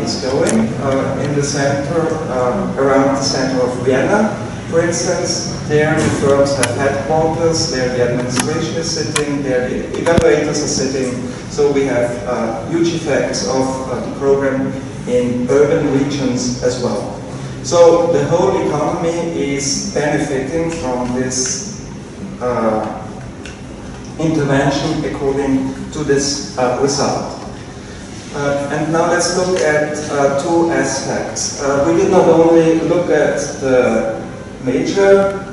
is going. In the center, around the center of Vienna, for instance, there the firms have headquarters, there the administration is sitting, there the evaluators are sitting, so we have huge effects of the program in urban regions as well. So the whole economy is benefiting from this intervention according to this result. And now let's look at two aspects. We did not only look at the major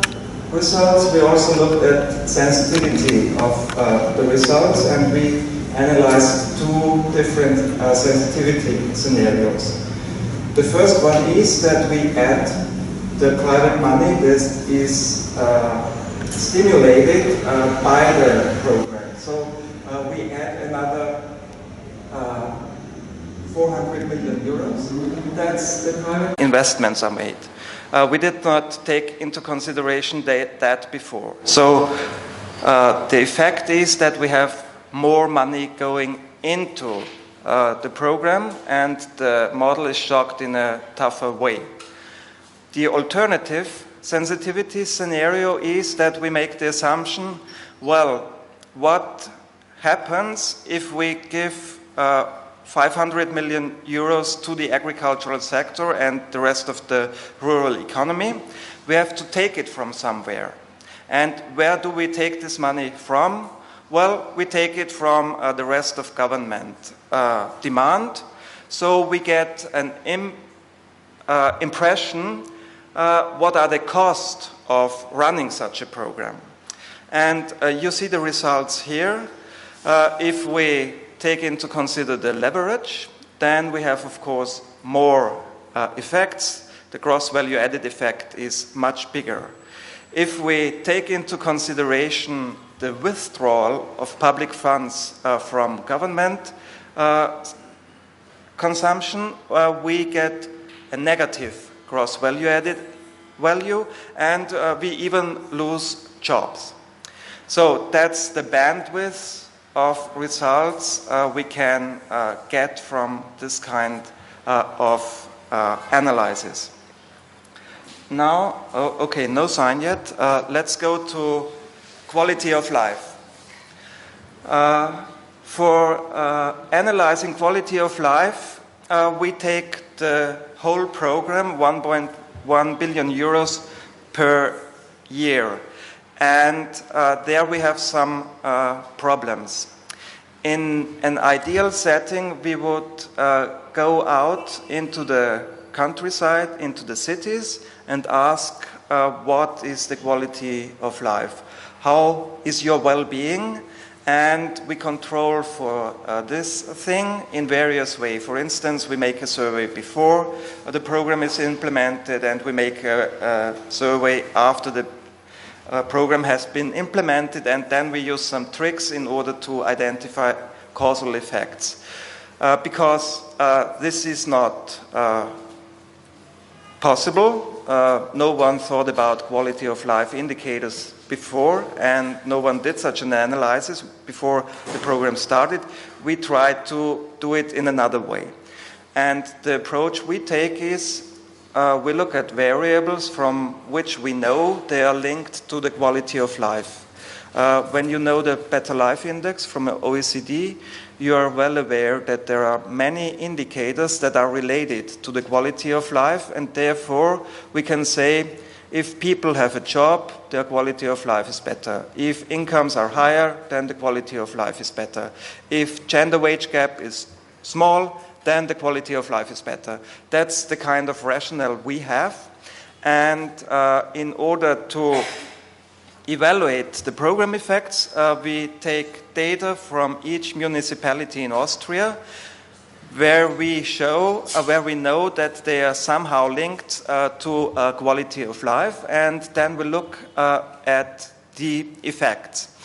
results, we also looked at sensitivity of the results, and we analyzed two different sensitivity scenarios. The first one is that we add the private money that is stimulated by the program. So we add another 400 million euros. That's the private investments are made. We did not take into consideration that before. So the effect is that we have more money going into the program, and the model is shocked in a tougher way. The alternative sensitivity scenario is that we make the assumption, well, what happens if we give 500 million euros to the agricultural sector and the rest of the rural economy? We have to take it from somewhere. And where do we take this money from? Well, we take it from the rest of government demand. So we get an impression what are the costs of running such a program. And you see the results here. If we take into consider the leverage, then we have, of course, more effects. The gross value added effect is much bigger. If we take into consideration the withdrawal of public funds from government consumption, we get a negative gross value added value, and we even lose jobs. So that's the bandwidth of results we can get from this kind of analysis. Now, okay, no sign yet. Let's go to quality of life. For analyzing quality of life, we take the whole program, 1.1 billion euros per year. And there we have some problems. In an ideal setting, we would go out into the countryside, into the cities, and ask what is the quality of life? How is your well-being? And we control for this thing in various ways. For instance, we make a survey before the program is implemented, and we make a survey after the program has been implemented, and then we use some tricks in order to identify causal effects. Because this is not possible. No one thought about quality of life indicators before, and no one did such an analysis before the program started. We tried to do it in another way. And the approach we take is we look at variables from which we know they are linked to the quality of life. When you know the Better Life Index from OECD, you are well aware that there are many indicators that are related to the quality of life, and therefore we can say if people have a job, their quality of life is better. If incomes are higher, then the quality of life is better. If gender wage gap is small, then the quality of life is better. That's the kind of rationale we have. And in order to evaluate the program effects, we take data from each municipality in Austria, where we know that they are somehow linked to quality of life, and then we look at the effects.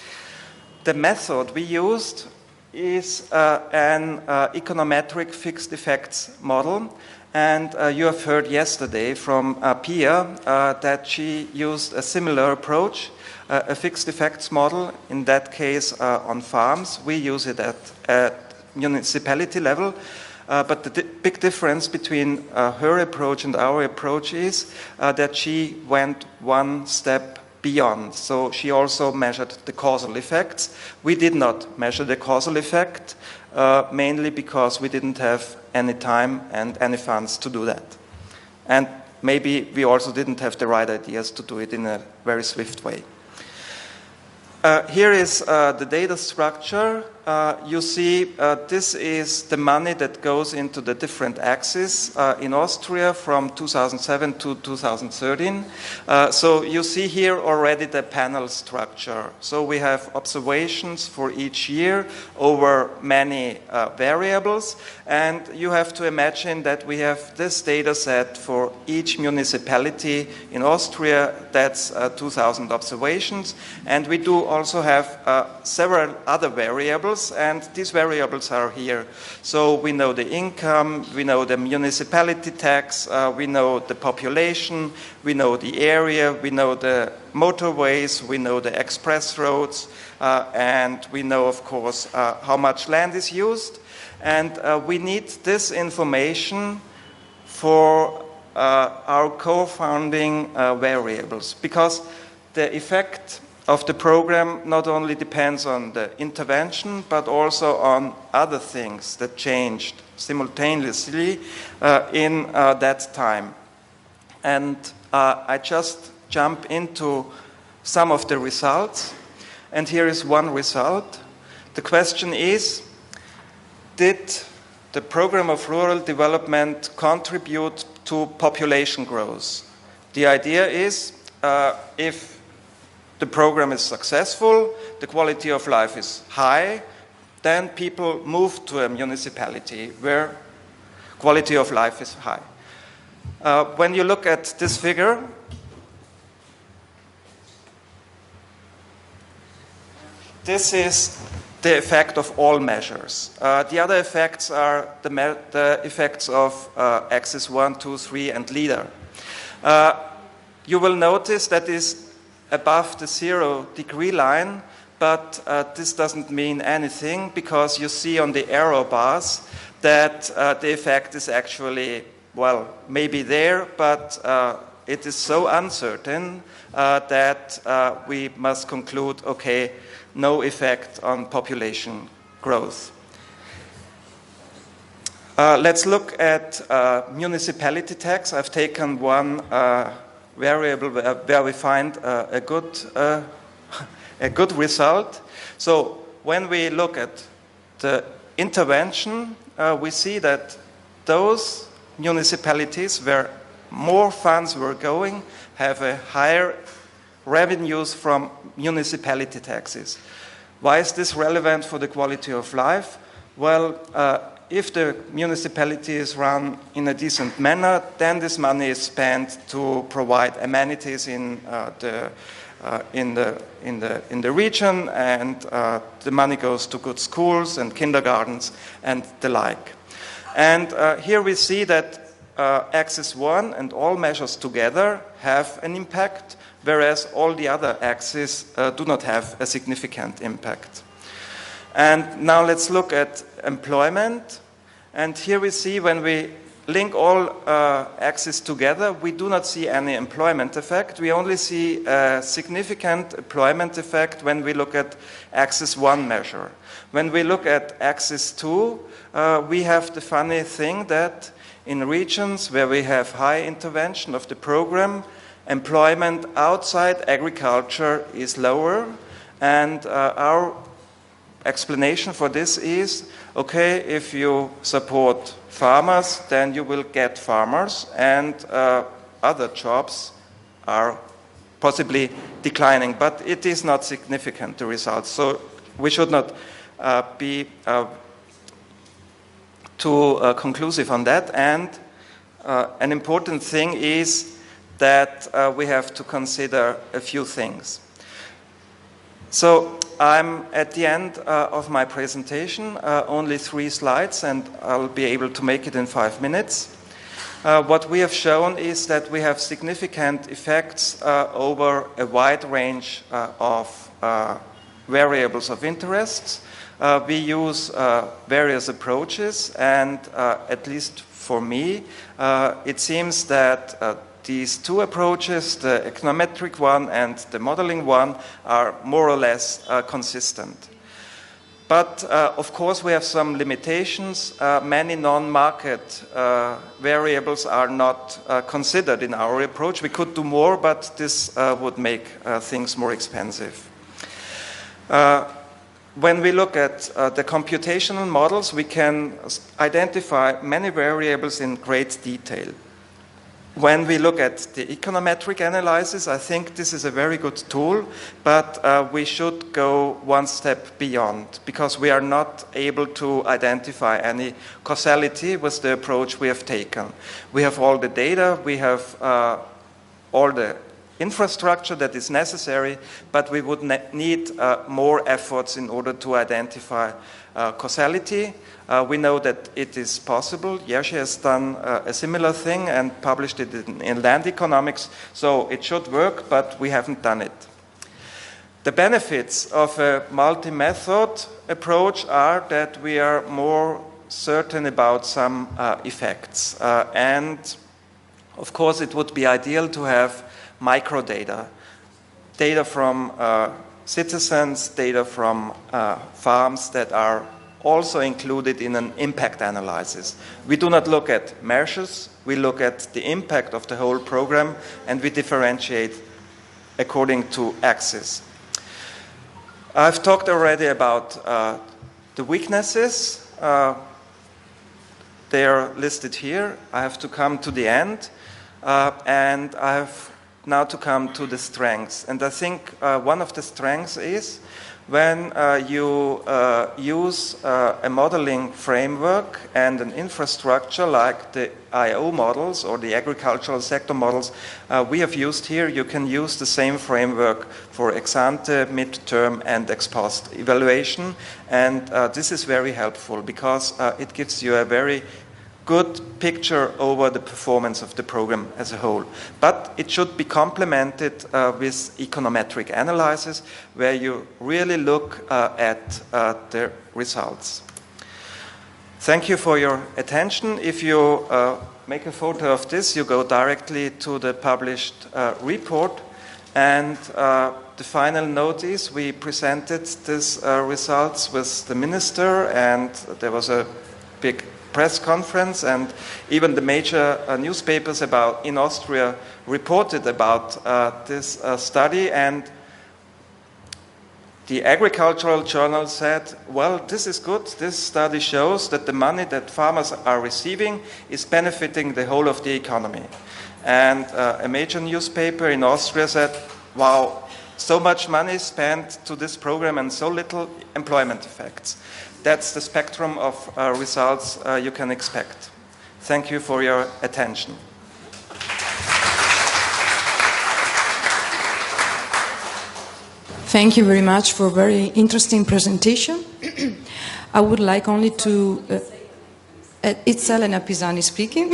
The method we used is an econometric fixed effects model, and you have heard yesterday from Pia that she used a similar approach, a fixed effects model, in that case on farms. We use it at municipality level. But the big difference between her approach and our approach is that she went one step beyond. So she also measured the causal effects. We did not measure the causal effect, mainly because we didn't have any time and any funds to do that. And maybe we also didn't have the right ideas to do it in a very swift way. Here is the data structure. You see, this is the money that goes into the different axes in Austria from 2007 to 2013. So you see here already the panel structure. So we have observations for each year over many variables, and you have to imagine that we have this data set for each municipality in Austria. That's 2,000 observations, and we do also have several other variables, and these variables are here. So we know the income, we know the municipality tax, we know the population, we know the area, we know the motorways, we know the express roads, and we know, of course, how much land is used. And we need this information for our co-founding variables, because the effect of the program not only depends on the intervention, but also on other things that changed simultaneously in that time. And I just jump into some of the results. And here is one result. The question is, did the program of rural development contribute to population growth? The idea is, if the program is successful, the quality of life is high, then people move to a municipality where quality of life is high. When you look at this figure, this is the effect of all measures. The other effects are the effects of axis 1, 2, 3, and leader. You will notice that is above the 0-degree line, but this doesn't mean anything, because you see on the arrow bars that the effect is actually, well, maybe there, but it is so uncertain that we must conclude, okay, no effect on population growth. Let's look at municipality tax. I've taken one variable where we find a good result. So when we look at the intervention, we see that those municipalities where more funds were going have a higher revenues from municipality taxes. Why is this relevant for the quality of life? Well, if the municipality is run in a decent manner, then this money is spent to provide amenities in the region, and the money goes to good schools and kindergartens and the like. And here we see that axis 1 and all measures together have an impact, whereas all the other axes do not have a significant impact. And now let's look at employment. And here we see when we link all axes together, we do not see any employment effect. We only see a significant employment effect when we look at axis 1 measure. When we look at axis 2, we have the funny thing that in regions where we have high intervention of the program, employment outside agriculture is lower, and our explanation for this is, okay, if you support farmers, then you will get farmers, and other jobs are possibly declining, but it is not significant, the results. So we should not be too conclusive on that. And an important thing is that we have to consider a few things. So I'm at the end of my presentation, only 3 slides, and I'll be able to make it in 5 minutes. What we have shown is that we have significant effects over a wide range of variables of interest. we use various approaches, and at least for me, it seems that these two approaches, the econometric one and the modeling one, are more or less consistent. But of course we have some limitations. Many non-market variables are not considered in our approach. We could do more, but this would make things more expensive. When we look at the computational models, we can identify many variables in great detail. When we look at the econometric analysis, I think this is a very good tool, but we should go one step beyond, because we are not able to identify any causality with the approach we have taken. We have all the data, we have all the infrastructure that is necessary, but we would need more efforts in order to identify causality. We know that it is possible. Jerzy has done a similar thing and published it in Land Economics, so it should work, but we haven't done it. The benefits of a multi-method approach are that we are more certain about some effects. And of course, it would be ideal to have microdata, data from citizens, data from farms that are also included in an impact analysis. We do not look at measures, we look at the impact of the whole program, and we differentiate according to axes. I've talked already about the weaknesses. They are listed here. I have to come to the end, and I have now to come to the strengths. And I think one of the strengths is when you use a modeling framework and an infrastructure like the IO models or the agricultural sector models we have used here, you can use the same framework for ex-ante, mid-term, and ex-post evaluation. And this is very helpful because it gives you a very good picture over the performance of the program as a whole. But it should be complemented with econometric analysis, where you really look at the results. Thank you for your attention. If you make a photo of this, you go directly to the published report. And the final note is we presented these results with the minister, and there was a big press conference, and even the major newspapers in Austria reported about this study, and the agricultural journal said, well, this is good. This study shows that the money that farmers are receiving is benefiting the whole of the economy. And a major newspaper in Austria said, wow, so much money spent to this program and so little employment effects. That's the spectrum of results you can expect. Thank you for your attention. Thank you very much for a very interesting presentation. I would like only to... it's Elena Pisani speaking.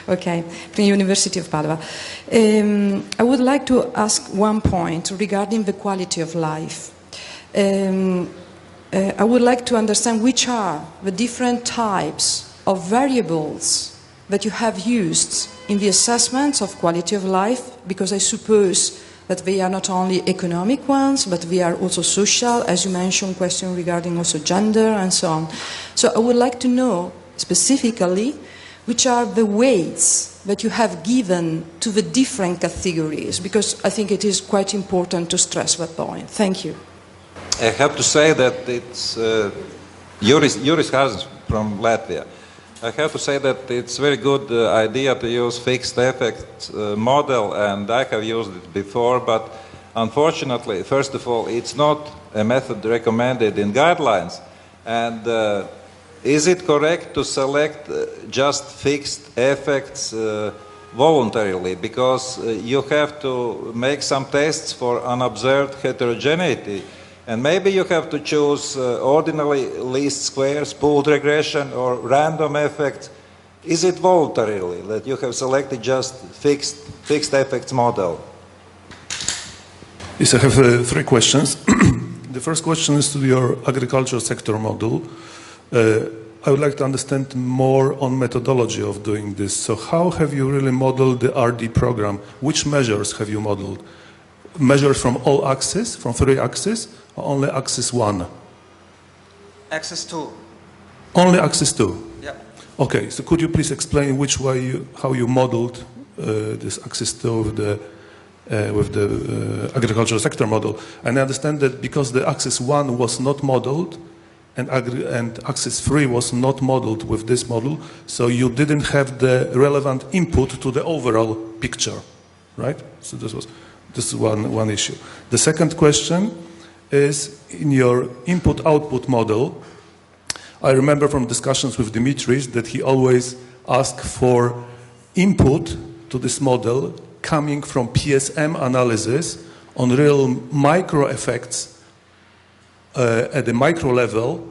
Okay, from the University of Padua. I would like to ask one point regarding the quality of life. I would like to understand which are the different types of variables that you have used in the assessments of quality of life, because I suppose that they are not only economic ones, but they are also social, as you mentioned, question regarding also gender and so on. So I would like to know specifically which are the weights that you have given to the different categories, because I think it is quite important to stress that point. Thank you. I have to say that it's Juris Hazens from Latvia. I have to say that it's a very good idea to use fixed effect model, and I have used it before, but unfortunately, first of all, it's not a method recommended in guidelines. And is it correct to select just fixed effects voluntarily? Because you have to make some tests for unobserved heterogeneity. And maybe you have to choose ordinary least squares, pooled regression, or random effects. Is it voluntarily that you have selected just fixed effects model? Yes, I have 3 questions. The first question is to your agricultural sector model. I would like to understand more on methodology of doing this. So how have you really modeled the RD program? Which measures have you modeled? Measures from all axes, from 3 axes, or only axis 1? Axis 2. Only axis 2? Yeah. Okay, so could you please explain which way how you modeled this axis 2 with the agricultural sector model? And I understand that because the axis 1 was not modeled, and axis 3 was not modeled with this model, so you didn't have the relevant input to the overall picture, right? So this is one issue. The second question is, in your input-output model, I remember from discussions with Dimitris that he always asked for input to this model coming from PSM analysis on real micro effects at the micro level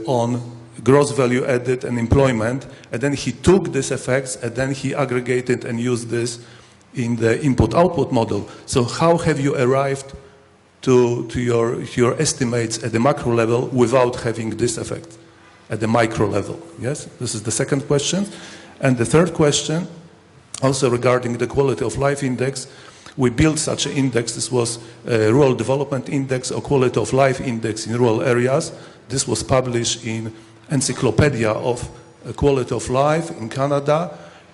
on gross value added and employment, and then he took these effects and then he aggregated and used this in the input-output model. So how have you arrived to your estimates at the macro level without having this effect at the micro level? Yes, this is the second question. And the third question, also regarding the quality of life index, we built such an index. This was a rural development index or quality of life index in rural areas. This was published in Encyclopedia of Quality of Life in Canada.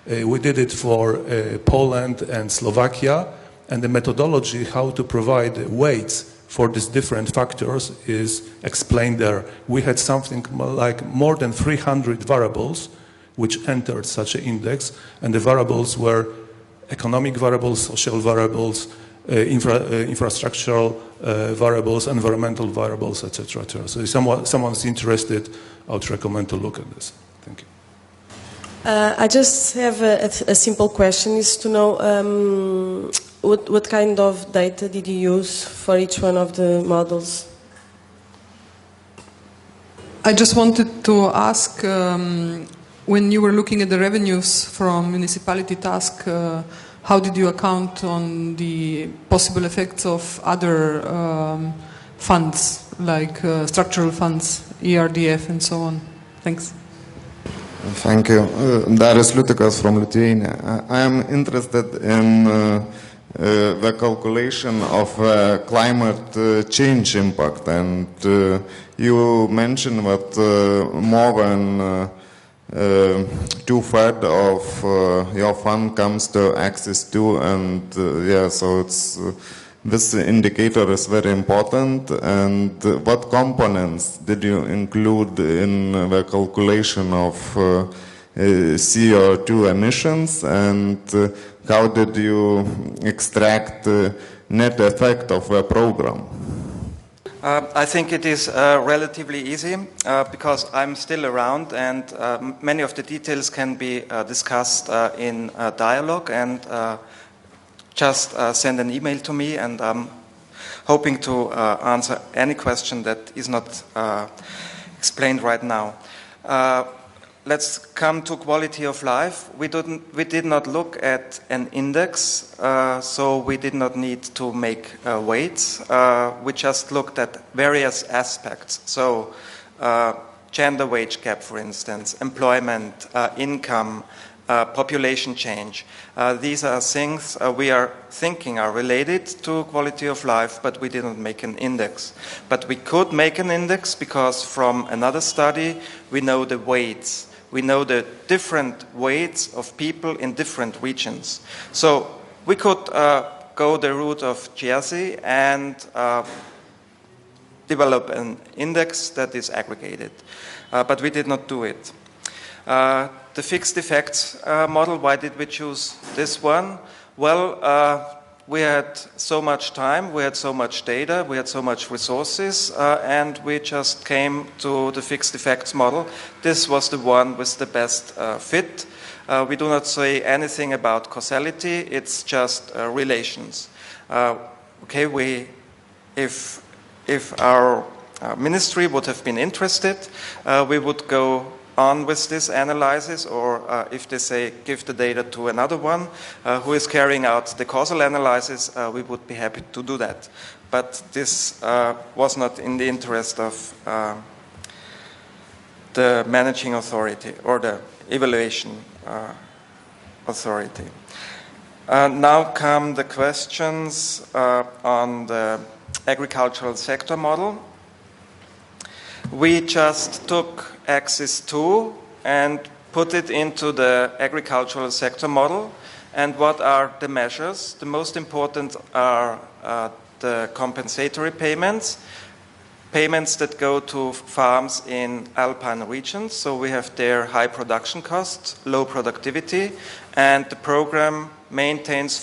We did it for Poland and Slovakia. And the methodology, how to provide weights for these different factors, is explained there. We had something like more than 300 variables which entered such an index, and the variables were economic variables, social variables, infrastructural variables, environmental variables, etc. So if someone's interested, I would recommend to look at this. Thank you. I just have a simple question, is to know what kind of data did you use for each one of the models? I just wanted to ask, when you were looking at the revenues from municipality task, how did you account on the possible effects of other funds, like structural funds, ERDF and so on? Thanks. Thank you. Darius Liutikas from Lithuania. I am interested in the calculation of climate change impact, and you mentioned that more than 2/3 of your fund comes to axis 2, and so it's this indicator is very important. And what components did you include in the calculation of CO2 emissions, and how did you extract the net effect of the program? I think it is relatively easy because I'm still around, and many of the details can be discussed in dialogue, and just send an email to me, and I'm hoping to answer any question that is not explained right now. Let's come to quality of life. We did not look at an index, so we did not need to make weights. We just looked at various aspects. So gender wage gap, for instance, employment, income, population change. These are things we are thinking are related to quality of life, but we didn't make an index. But we could make an index because from another study we know the weights. We know the different weights of people in different regions. So we could go the route of Jersey and develop an index that is aggregated. But we did not do it. The fixed effects model, why did we choose this one? Well, we had so much time, we had so much data, we had so much resources, and we just came to the fixed effects model. This was the one with the best fit. We do not say anything about causality, it's just relations. If our ministry would have been interested, we would go on with this analysis, or if they say give the data to another one who is carrying out the causal analysis, we would be happy to do that. but this was not in the interest of the managing authority or the evaluation authority. Now come the questions on the agricultural sector model. We just took axis 2 and put it into the agricultural sector model. And what are the measures? The most important are the compensatory payments, payments that go to farms in alpine regions. So we have there high production costs, low productivity, and the program maintains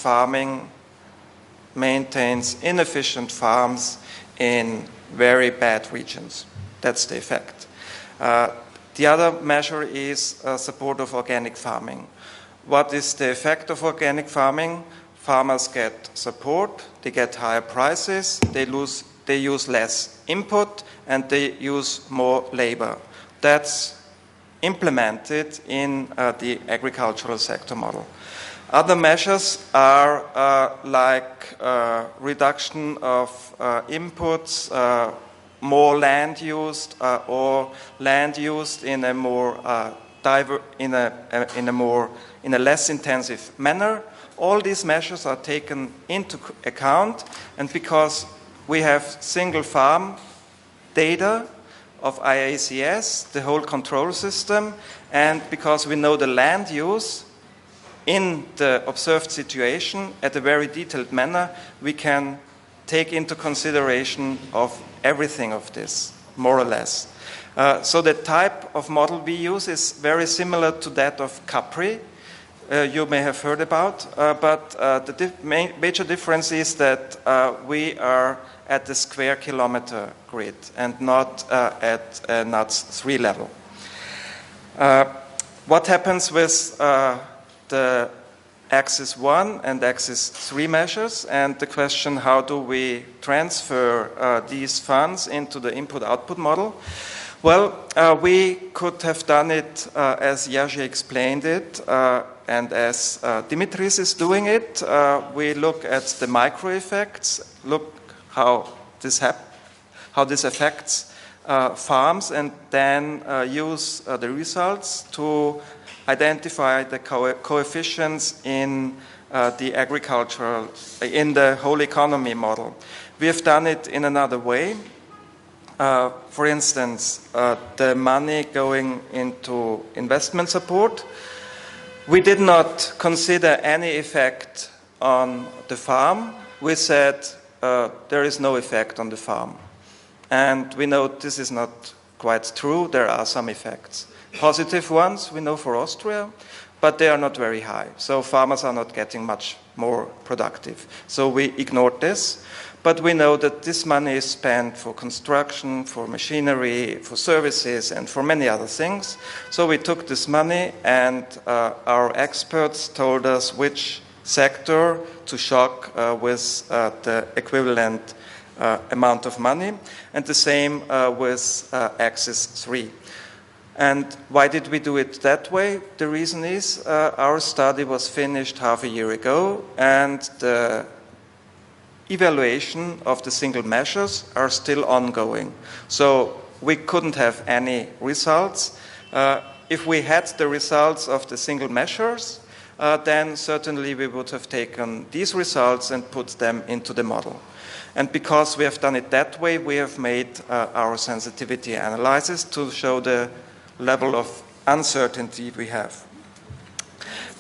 inefficient farms in very bad regions. That's the effect. The other measure is support of organic farming. What is the effect of organic farming? Farmers get support, they get higher prices, they use less input, and they use more labor. That's implemented in the agricultural sector model. Other measures are like reduction of inputs, more land used, or land used in a more in a less intensive manner. All these measures are taken into account, and because we have single farm data of IACS, the whole control system, and because we know the land use in the observed situation at a very detailed manner, we can take into consideration of everything of this, more or less. So the type of model we use is very similar to that of Capri, you may have heard about, but the major difference is that we are at the square kilometer grid and not at NUTS 3 level. What happens with the axis 1 and axis 3 measures, and the question, how do we transfer these funds into the input-output model? Well, we could have done it as Jerzy explained it, and as Dimitris is doing it. We look at the micro effects, look how this affects farms, and then use the results to identify the coefficients in the agricultural, in the whole economy model. We have done it in another way. For instance, the money going into investment support. We did not consider any effect on the farm. We said there is no effect on the farm. And we know this is not quite true. There are some effects. Positive ones, we know for Austria, but they are not very high. So farmers are not getting much more productive. So we ignored this. But we know that this money is spent for construction, for machinery, for services, and for many other things. So we took this money, and our experts told us which sector to shock with the equivalent amount of money, and the same with axis 3. And why did we do it that way? The reason is our study was finished half a year ago, and the evaluation of the single measures are still ongoing. So we couldn't have any results. If we had the results of the single measures, then certainly we would have taken these results and put them into the model. And because we have done it that way, we have made our sensitivity analysis to show the level of uncertainty we have.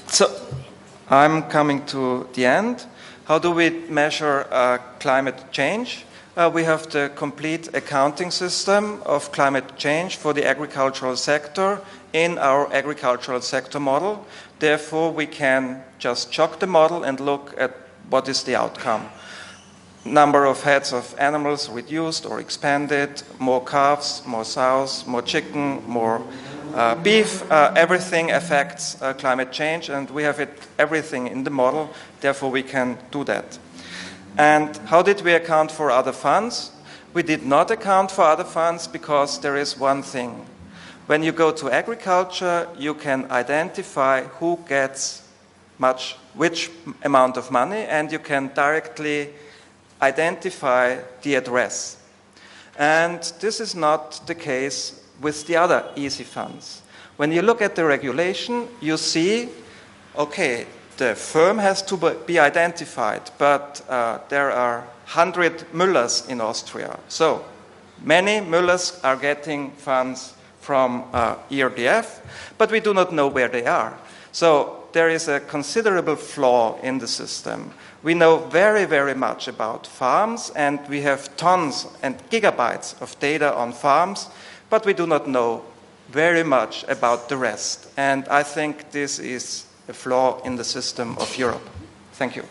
So I'm coming to the end. How do we measure climate change? We have the complete accounting system of climate change for the agricultural sector in our agricultural sector model. Therefore, we can just chock the model and look at what is the outcome. Number of heads of animals reduced or expanded, more calves, more sows, more chicken, more beef. Everything affects climate change, and we have everything in the model. Therefore, we can do that. And how did we account for other funds? We did not account for other funds because there is one thing. When you go to agriculture, you can identify who gets which amount of money, and you can directly identify the address. And this is not the case with the other easy funds. When you look at the regulation, you see, okay, the firm has to be identified, but there are 100 Müllers in Austria. So many Müllers are getting funds from ERDF, but we do not know where they are. So there is a considerable flaw in the system. We know very, very much about farms, and we have tons and gigabytes of data on farms, but we do not know very much about the rest. And I think this is a flaw in the system of Europe. Thank you.